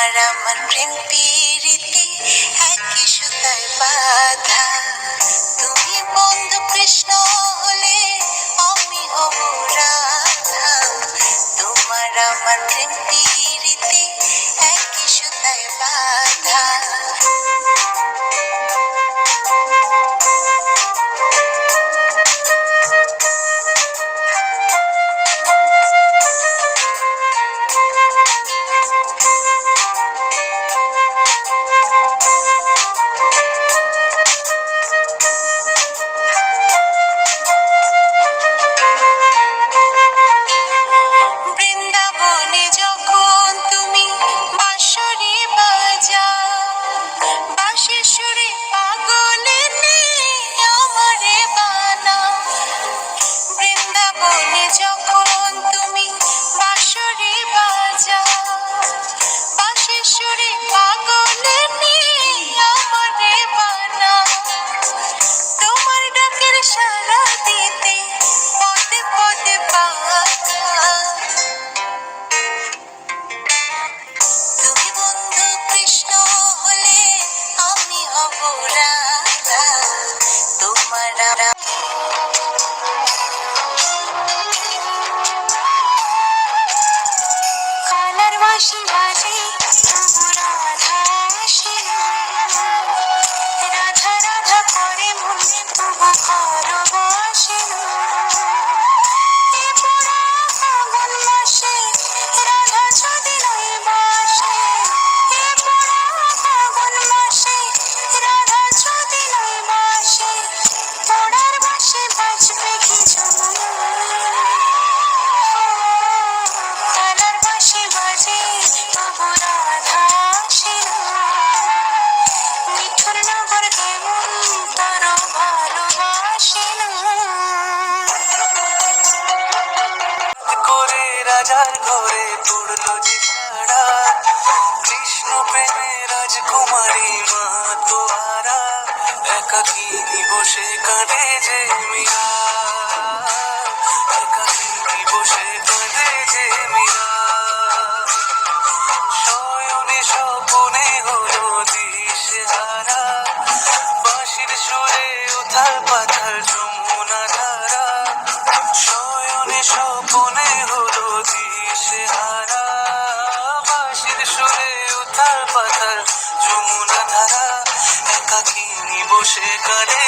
তোমার আমার প্রেম প্রীতি একই সুতায় বাঁধা। তুমি বন্ধু কৃষ্ণ হলে আমি হব রাধা। তোমার আমার প্রেম প্রীতি একই সুতায় বাঁধা। বৃন্দাবনে যখন তুমি বাঁশরি বাজাও, বাঁশির সুরে পাগলে নিয়ে আমারে বানাও। বৃন্দাবনে যখন তুমি বাঁশরি বাজাও, বাঁশির সুরে পাগলে নিয়ে আমারে বানাও। তোমার ডাকের সাড়া দিতে পদে পদে বাধা। তুমি বন্ধু কৃষ্ণ হলে আমি হব রাধা। তোমার কালার বাঁশি বাজে তবু রাধা আসে না। রাধা রাধা করে মনে তবু ভালোবাসে না। এ পোড়া ফাগুন মাসে রাধা যদি নয় বাসে। এ পোড়া ফাগুন মাসে রাধা যদি নয় বাসে। পোড়ার বাঁশি বাজবে কি যমুনা। কালার বাঁশি বাজে তবু রাধা আসে না। মিঠুর নগর কেমন তার ভালোবাসে না। করে রাজার ঘরে পড়লো যে সারা। কৃষ্ণ প্রেমে রাজকুমারী মা তোহারা। একাকিনী বসে কাঁদে যে মীরা। একাকিনী বসে কাঁদে যে মীরা। শয়নে স্বপনে হলো দিশেহারা। বাঁশির সুরে উথাল পাথাল যমুনা ধারা। শয়নে স্বপনে হলো দিশেহারা। বাঁশির সুরে উথাল পাথাল যমুনা ধারা। একাকিনী বসে কাঁদে